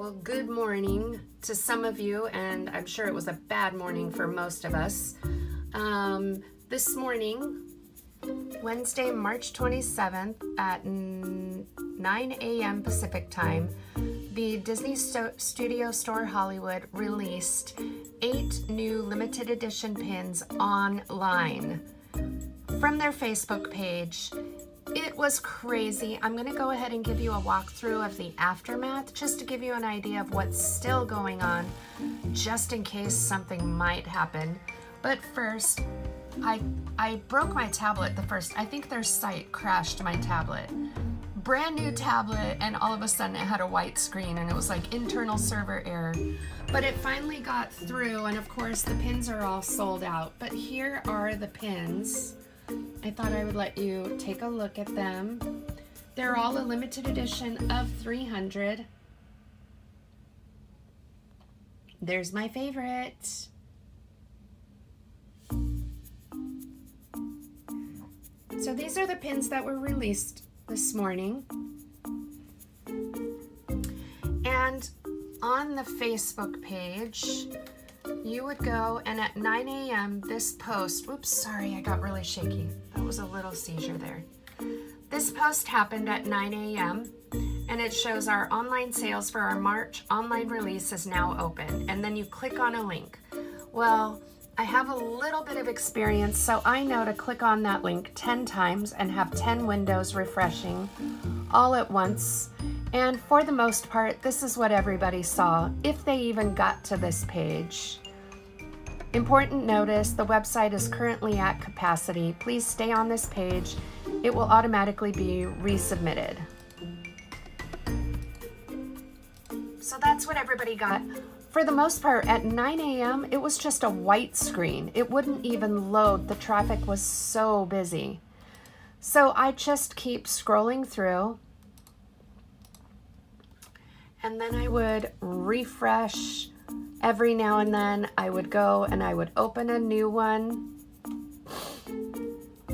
Well, good morning to some of you, and I'm sure it was a bad morning for most of us. This morning, Wednesday, March 27th at 9 a.m. Pacific time, the Disney Studio Store Hollywood released 8 new limited edition pins online from their Facebook page. It was crazy. I'm going to go ahead and give you a walkthrough of the aftermath just to give you an idea of what's still going on, just in case something might happen. But first, I broke my tablet I think their site crashed my tablet. Brand new tablet, and all of a sudden it had a white screen and it was like internal server error. But it finally got through, and of course the pins are all sold out. But here are the pins. I thought I would let you take a look at them. They're all a limited edition of 300. There's my favorite. So these are the pins that were released this morning. And on the Facebook page, you would go, and at 9 a.m. this post, oops, sorry, I got really shaky. That was a little seizure there. This post happened at 9 a.m. and it shows our online sales for our March online release is now open. And then you click on a link. Well, I have a little bit of experience, so I know to click on that link 10 times and have 10 windows refreshing all at once. And for the most part, this is what everybody saw, if they even got to this page. Important notice, the website is currently at capacity. Please stay on this page. It will automatically be resubmitted. So that's what everybody got. For the most part, at 9 a.m., it was just a white screen. It wouldn't even load. The traffic was so busy. So I just keep scrolling through. And then I would refresh every now and then. I would go and I would open a new one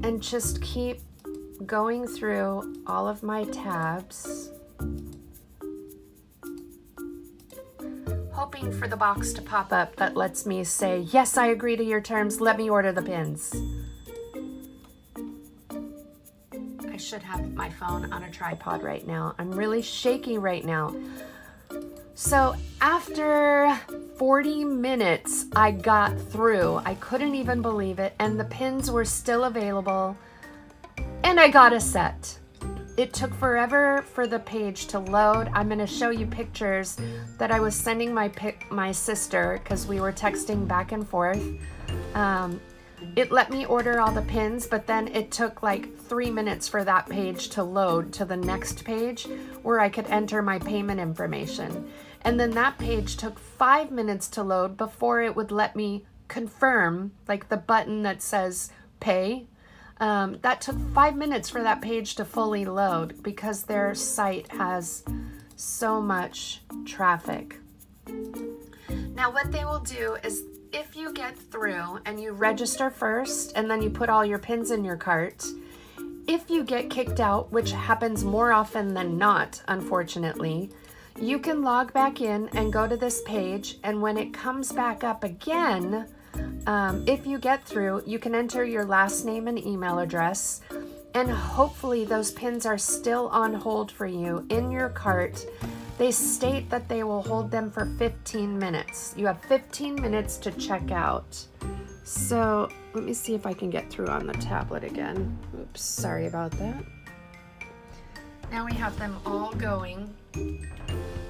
and just keep going through all of my tabs, hoping for the box to pop up that lets me say, yes, I agree to your terms. Let me order the pins. I should have my phone on a tripod right now. I'm really shaky right now. So after 40 minutes, I got through. I couldn't even believe it. And the pins were still available. And I got a set. It took forever for the page to load. I'm going to show you pictures that I was sending my sister because we were texting back and forth. It let me order all the pins, but then it took like 3 minutes for that page to load to the next page where I could enter my payment information. And then that page took 5 minutes to load before it would let me confirm, like the button that says pay. That took 5 minutes for that page to fully load because their site has so much traffic. Now what they will do is, if you get through and you register first and then you put all your pins in your cart, if you get kicked out, which happens more often than not, unfortunately, you can log back in and go to this page, and when it comes back up again, if you get through, you can enter your last name and email address, and hopefully those pins are still on hold for you in your cart. They state that they will hold them for 15 minutes. You have 15 minutes to check out. So let me see if I can get through on the tablet again. Oops, sorry about that. Now we have them all going.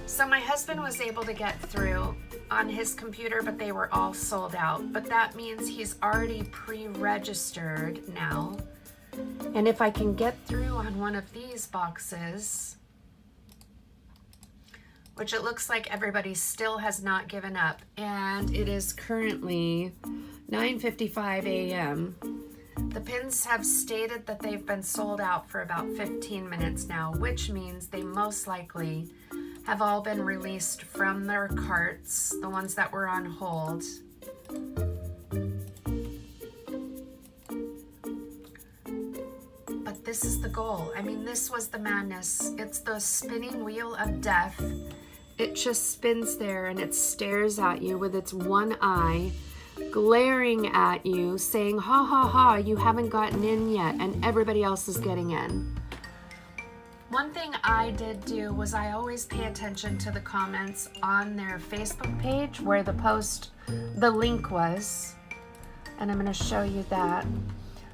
So my husband was able to get through on his computer, but they were all sold out. But that means he's already pre-registered now. And if I can get through on one of these boxes, which it looks like everybody still has not given up, and it is currently 9:55 a.m. The pins have stated that they've been sold out for about 15 minutes now, which means they most likely have all been released from their carts, the ones that were on hold. But this is the goal. I mean, this was the madness. It's the spinning wheel of death. it just spins there and it stares at you with its one eye, glaring at you, saying, ha ha ha, you haven't gotten in yet, and everybody else is getting in. One thing I did do was I always pay attention to the comments on their Facebook page where the link was, and I'm going to show you that.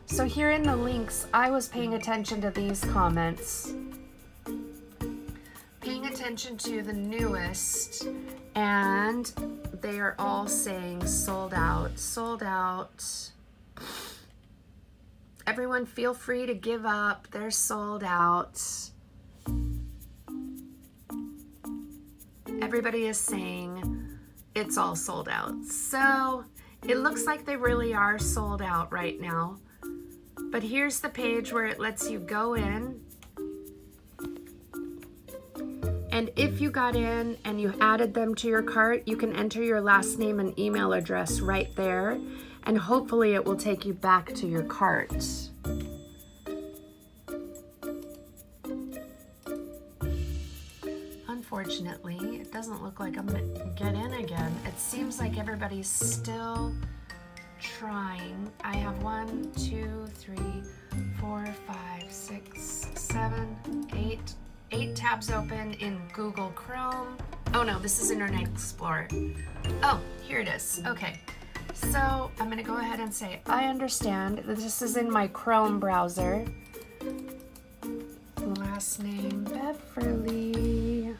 So here in the links, I was paying attention to these comments, paying attention to the newest, and they are all saying sold out, sold out. Everyone feel free to give up, they're sold out. Everybody is saying it's all sold out. So it looks like they really are sold out right now. But here's the page where it lets you go in. And if you got in and you added them to your cart, you can enter your last name and email address right there. And hopefully it will take you back to your cart. Unfortunately, it doesn't look like I'm gonna get in again. It seems like everybody's still trying. I have 1, 2, 3, 4, 5, 6, 7, 8 tabs open in Google Chrome. Oh no, this is Internet Explorer. Oh, here it is. Okay, so I'm gonna go ahead and say, I understand. This is in my Chrome browser. Last name, Beverly.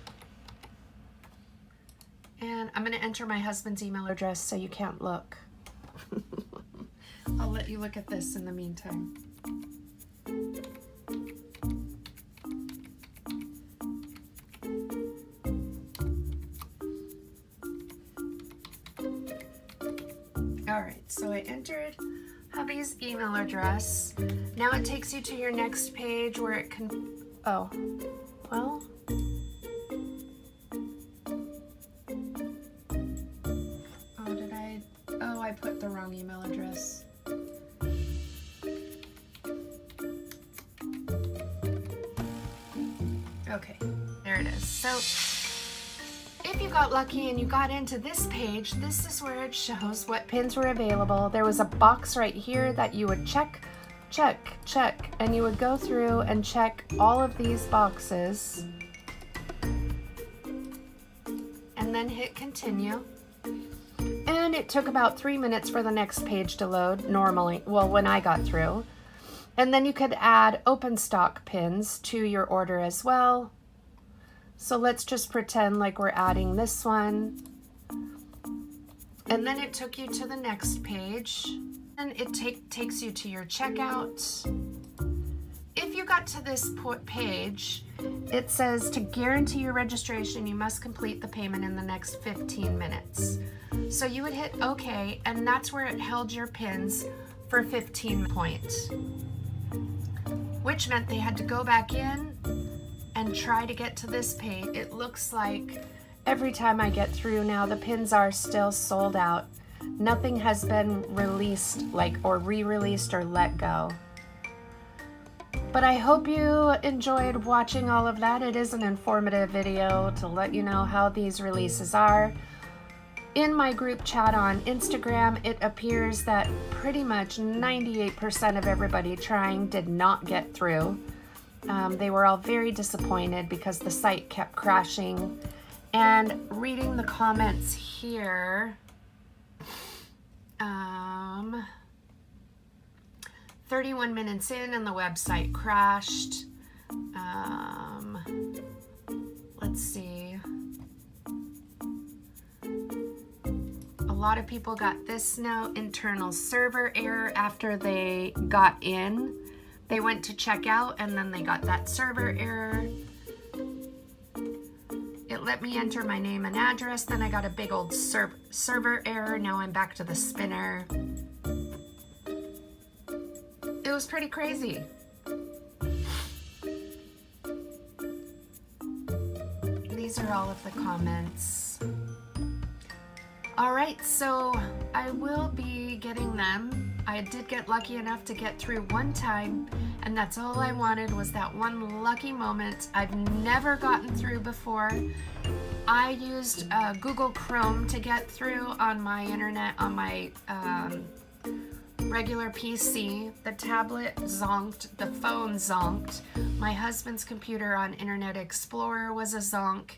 And I'm gonna enter my husband's email address so you can't look. I'll let you look at this in the meantime. All right, so I entered hubby's email address. Now it takes you to your next page where it can, oh, well. I put the wrong email address. Okay, there it is. So if you got lucky and you got into this page, this is where it shows what pins were available. There was a box right here that you would check, and you would go through and check all of these boxes and then hit continue. And it took about 3 minutes for the next page to load normally, well, when I got through. And then you could add open stock pins to your order as well. So let's just pretend like we're adding this one. And then it took you to the next page. And it takes you to your checkout. If you got to this page, it says to guarantee your registration, you must complete the payment in the next 15 minutes. So you would hit OK, and that's where it held your pins for 15 points, which meant they had to go back in and try to get to this page. It looks like every time I get through now, the pins are still sold out. Nothing has been released, or re-released or let go. But I hope you enjoyed watching all of that. It is an informative video to let you know how these releases are. In my group chat on Instagram, it appears that pretty much 98% of everybody trying did not get through. They were all very disappointed because the site kept crashing. And reading the comments here, 31 minutes in and the website crashed. Let's see. A lot of people got this note, internal server error, after they got in. They went to check out and then they got that server error. It let me enter my name and address, then I got a big old server error. Now I'm back to the spinner. It was pretty crazy. These are all of the comments. All right, so I will be getting them. I did get lucky enough to get through one time, and that's all I wanted was that one lucky moment. I've never gotten through before. I used Google Chrome to get through on my internet, on my regular PC. The tablet zonked, the phone zonked. My husband's computer on Internet Explorer was a zonk.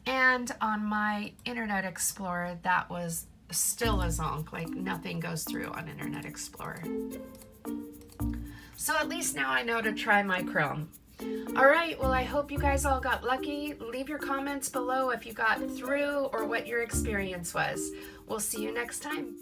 And on my Internet Explorer, that was still a zonk. Like nothing goes through on Internet Explorer. So at least now I know to try my Chrome. All right, well, I hope you guys all got lucky. Leave your comments below if you got through or what your experience was. We'll see you next time.